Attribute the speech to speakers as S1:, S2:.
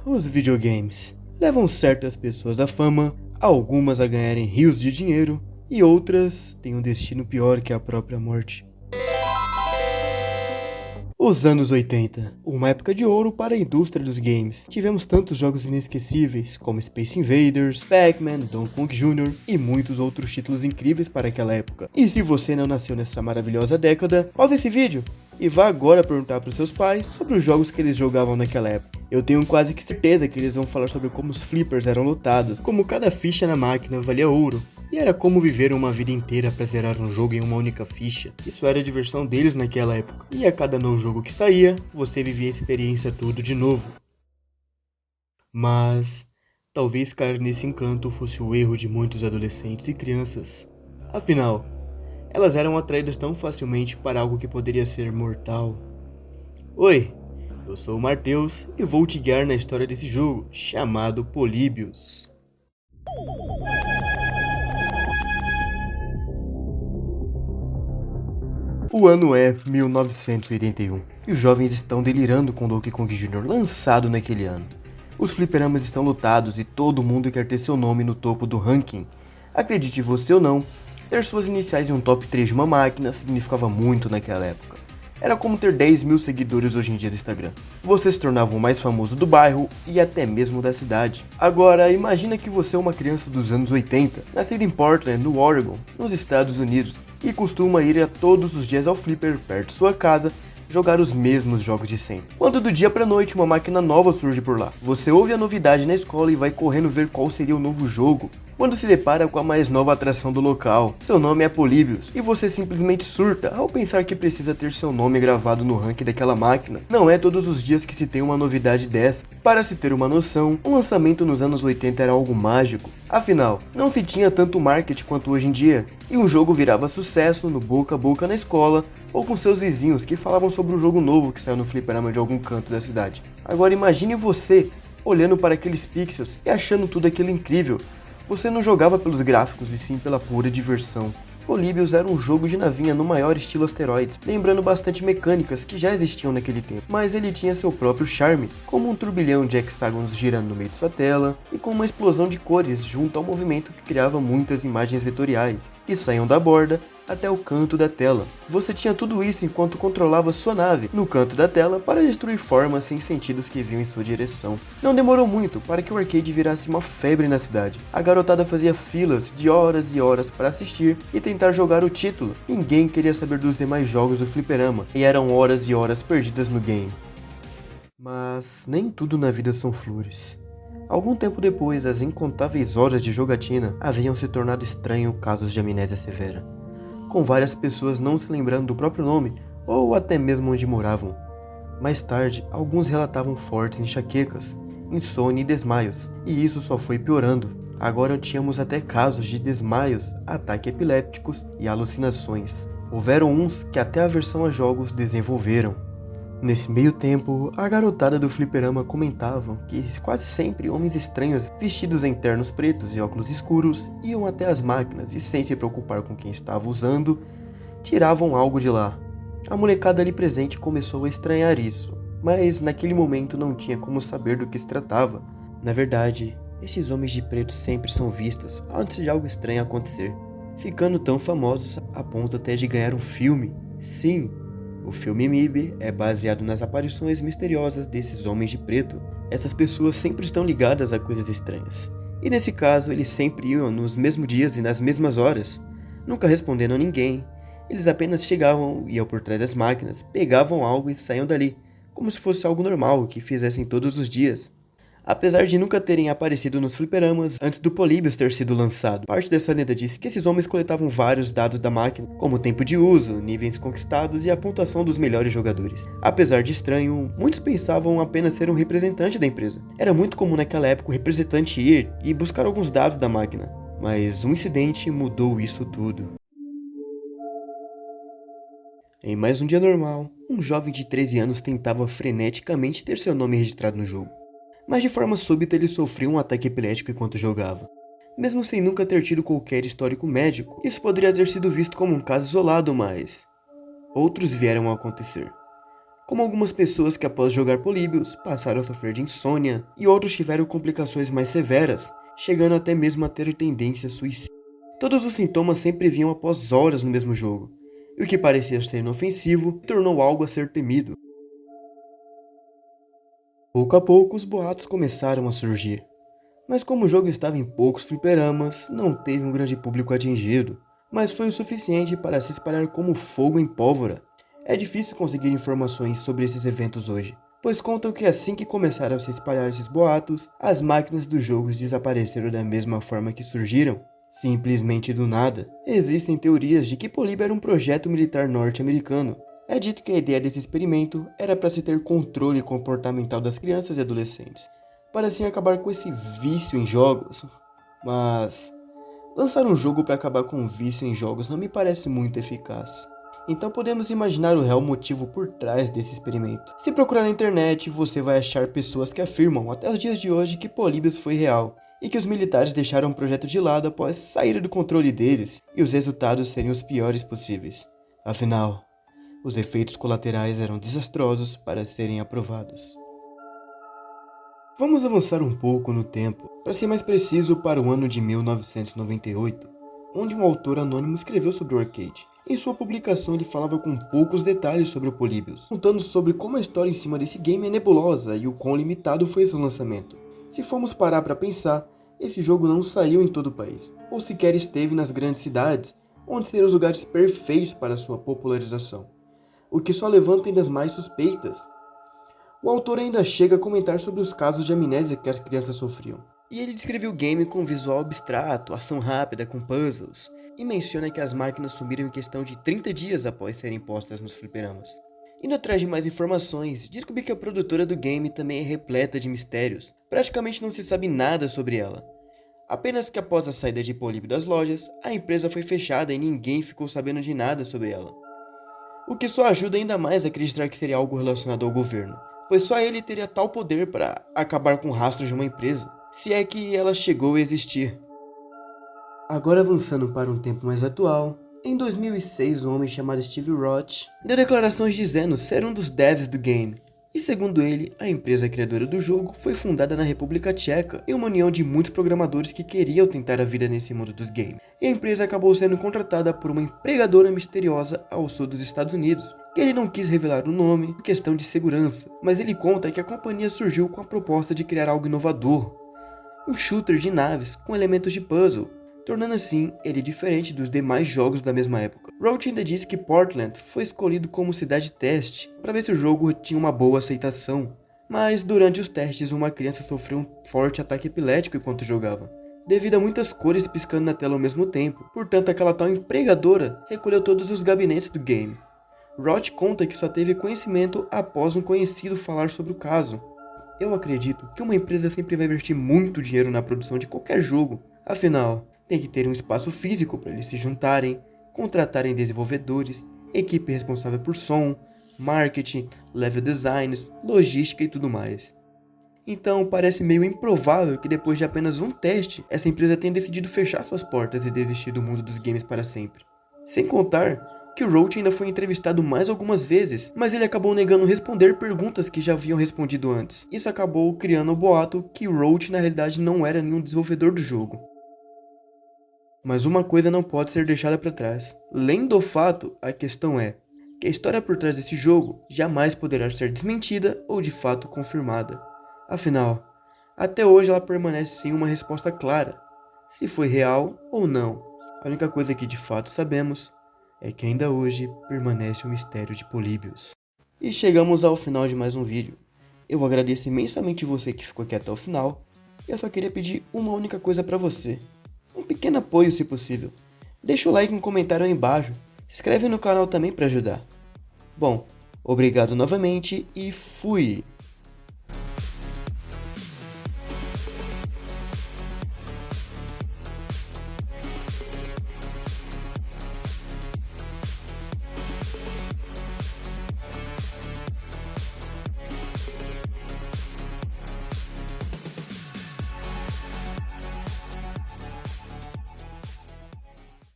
S1: Os videogames levam certas pessoas à fama, algumas a ganharem rios de dinheiro e outras têm um destino pior que a própria morte. Os anos 80, uma época de ouro para a indústria dos games. Tivemos tantos jogos inesquecíveis como Space Invaders, Pac-Man, Donkey Kong Jr. e muitos outros títulos incríveis para aquela época. E se você não nasceu nessa maravilhosa década, pausa esse vídeo e vá agora perguntar para os seus pais sobre os jogos que eles jogavam naquela época. Eu tenho quase que certeza que eles vão falar sobre como os flippers eram lotados, como cada ficha na máquina valia ouro. E era como viver uma vida inteira para zerar um jogo em uma única ficha. Isso era a diversão deles naquela época. E a cada novo jogo que saía, você vivia a experiência tudo de novo. Mas talvez cair nesse encanto fosse o erro de muitos adolescentes e crianças. Afinal, elas eram atraídas tão facilmente para algo que poderia ser mortal. Oi, eu sou o Matheus e vou te guiar na história desse jogo, chamado Polybius. O ano é 1981 e os jovens estão delirando com Donkey Kong Jr. lançado naquele ano. Os fliperamas estão lotados e todo mundo quer ter seu nome no topo do ranking. Acredite você ou não, ter suas iniciais em um top 3 de uma máquina significava muito naquela época. Era como ter 10 mil seguidores hoje em dia no Instagram. Você se tornava o mais famoso do bairro e até mesmo da cidade. Agora, imagina que você é uma criança dos anos 80, nascida em Portland, no Oregon, nos Estados Unidos, e costuma ir a todos os dias ao flipper perto de sua casa jogar os mesmos jogos de sempre. Quando do dia pra noite uma máquina nova surge por lá, você ouve a novidade na escola e vai correndo ver qual seria o novo jogo. Quando se depara com a mais nova atração do local, seu nome é Polybius, e você simplesmente surta ao pensar que precisa ter seu nome gravado no ranking daquela máquina. Não é todos os dias que se tem uma novidade dessa. Para se ter uma noção, o lançamento nos anos 80 era algo mágico. Afinal, não se tinha tanto marketing quanto hoje em dia, e um jogo virava sucesso no boca a boca na escola, ou com seus vizinhos que falavam sobre um jogo novo que saiu no fliperama de algum canto da cidade. Agora imagine você, olhando para aqueles pixels e achando tudo aquilo incrível. Você não jogava pelos gráficos e sim pela pura diversão. Polybius era um jogo de navinha no maior estilo asteroides, lembrando bastante mecânicas que já existiam naquele tempo, mas ele tinha seu próprio charme, como um turbilhão de hexágonos girando no meio de sua tela, e com uma explosão de cores junto ao movimento que criava muitas imagens vetoriais, que saíam da borda até o canto da tela. Você tinha tudo isso enquanto controlava sua nave no canto da tela para destruir formas sem sentidos que vinham em sua direção. Não demorou muito para que o arcade virasse uma febre na cidade. A garotada fazia filas de horas e horas para assistir e tentar jogar o título. Ninguém queria saber dos demais jogos do fliperama e eram horas e horas perdidas no game. Mas nem tudo na vida são flores. Algum tempo depois, as incontáveis horas de jogatina haviam se tornado estranho casos de amnésia severa, com várias pessoas não se lembrando do próprio nome ou até mesmo onde moravam. Mais tarde, alguns relatavam fortes enxaquecas, insônia e desmaios, e isso só foi piorando. Agora tínhamos até casos de desmaios, ataques epilépticos e alucinações. Houveram uns que até a versão a jogos desenvolveram. Nesse meio tempo, a garotada do fliperama comentavam que quase sempre homens estranhos vestidos em ternos pretos e óculos escuros iam até as máquinas e, sem se preocupar com quem estava usando, tiravam algo de lá. A molecada ali presente começou a estranhar isso, mas naquele momento não tinha como saber do que se tratava. Na verdade, esses homens de preto sempre são vistos antes de algo estranho acontecer, ficando tão famosos a ponto até de ganhar um filme. Sim, o filme MIB é baseado nas aparições misteriosas desses homens de preto. Essas pessoas sempre estão ligadas a coisas estranhas. E nesse caso, eles sempre iam nos mesmos dias e nas mesmas horas, nunca respondendo a ninguém. Eles apenas chegavam, iam por trás das máquinas, pegavam algo e saíam dali, como se fosse algo normal que fizessem todos os dias. Apesar de nunca terem aparecido nos fliperamas antes do Polybius ter sido lançado, parte dessa lenda diz que esses homens coletavam vários dados da máquina, como o tempo de uso, níveis conquistados e a pontuação dos melhores jogadores. Apesar de estranho, muitos pensavam apenas ser um representante da empresa. Era muito comum naquela época o representante ir e buscar alguns dados da máquina, mas um incidente mudou isso tudo. Em mais um dia normal, um jovem de 13 anos tentava freneticamente ter seu nome registrado no jogo. Mas de forma súbita ele sofreu um ataque epilético enquanto jogava. Mesmo sem nunca ter tido qualquer histórico médico, isso poderia ter sido visto como um caso isolado, mas outros vieram a acontecer. como algumas pessoas que após jogar Polybius passaram a sofrer de insônia e outros tiveram complicações mais severas, chegando até mesmo a ter tendências suicidas. Todos os sintomas sempre vinham após horas no mesmo jogo, e o que parecia ser inofensivo tornou algo a ser temido. Pouco a pouco os boatos começaram a surgir, mas como o jogo estava em poucos fliperamas, não teve um grande público atingido, mas foi o suficiente para se espalhar como fogo em pólvora. É difícil conseguir informações sobre esses eventos hoje, pois contam que assim que começaram a se espalhar esses boatos, as máquinas dos jogos desapareceram da mesma forma que surgiram, simplesmente do nada. Existem teorias de que Polybius era um projeto militar norte-americano. É dito que a ideia desse experimento era para se ter controle comportamental das crianças e adolescentes, para assim acabar com esse vício em jogos. Mas lançar um jogo para acabar com o vício em jogos não me parece muito eficaz. Então podemos imaginar o real motivo por trás desse experimento. Se procurar na internet, você vai achar pessoas que afirmam até os dias de hoje que Polybius foi real, e que os militares deixaram o projeto de lado após sair do controle deles, e os resultados serem os piores possíveis. Afinal, os efeitos colaterais eram desastrosos para serem aprovados. Vamos avançar um pouco no tempo, para ser mais preciso para o ano de 1998, onde um autor anônimo escreveu sobre o arcade. Em sua publicação ele falava com poucos detalhes sobre o Polybius, contando sobre como a história em cima desse game é nebulosa e o quão limitado foi seu lançamento. Se formos parar para pensar, esse jogo não saiu em todo o país, ou sequer esteve nas grandes cidades, onde seriam os lugares perfeitos para sua popularização, o que só levanta ainda mais suspeitas. O autor ainda chega a comentar sobre os casos de amnésia que as crianças sofriam. E ele descreveu o game com visual abstrato, ação rápida com puzzles, e menciona que as máquinas sumiram em questão de 30 dias após serem postas nos fliperamas. Indo atrás de mais informações, descobri que a produtora do game também é repleta de mistérios. Praticamente não se sabe nada sobre ela. Apenas que após a saída de Polybius das lojas, a empresa foi fechada e ninguém ficou sabendo de nada sobre ela. O que só ajuda ainda mais a acreditar que seria algo relacionado ao governo, pois só ele teria tal poder para acabar com o rastro de uma empresa, se é que ela chegou a existir. Agora avançando para um tempo mais atual, em 2006 um homem chamado Steve Roth deu declarações dizendo ser um dos devs do game. E segundo ele, a empresa criadora do jogo foi fundada na República Tcheca em uma união de muitos programadores que queriam tentar a vida nesse mundo dos games. E a empresa acabou sendo contratada por uma empregadora misteriosa ao sul dos Estados Unidos, que ele não quis revelar o nome por questão de segurança, mas ele conta que a companhia surgiu com a proposta de criar algo inovador, um shooter de naves com elementos de puzzle, tornando assim ele diferente dos demais jogos da mesma época. Roach ainda disse que Portland foi escolhido como cidade teste para ver se o jogo tinha uma boa aceitação, mas durante os testes uma criança sofreu um forte ataque epilético enquanto jogava, devido a muitas cores piscando na tela ao mesmo tempo. Portanto, aquela tal empregadora recolheu todos os gabinetes do game. Roth conta que só teve conhecimento após um conhecido falar sobre o caso. Eu acredito que uma empresa sempre vai investir muito dinheiro na produção de qualquer jogo, afinal, tem que ter um espaço físico para eles se juntarem, contratarem desenvolvedores, equipe responsável por som, marketing, level designs, logística e tudo mais. Então parece meio improvável que depois de apenas um teste, essa empresa tenha decidido fechar suas portas e desistir do mundo dos games para sempre. Sem contar que o Roach ainda foi entrevistado mais algumas vezes, mas ele acabou negando responder perguntas que já haviam respondido antes. Isso acabou criando o boato que o Roach na realidade não era nenhum desenvolvedor do jogo. Mas uma coisa não pode ser deixada para trás. Lendo o fato, a questão é que a história por trás desse jogo jamais poderá ser desmentida ou de fato confirmada. Afinal, até hoje ela permanece sem uma resposta clara, se foi real ou não. A única coisa que de fato sabemos é que ainda hoje permanece o mistério de Polybius. E chegamos ao final de mais um vídeo. Eu agradeço imensamente você que ficou aqui até o final, e eu só queria pedir uma única coisa para você. Um pequeno apoio se possível. Deixa o like e um comentário aí embaixo. Se inscreve no canal também para ajudar. Bom, obrigado novamente e fui!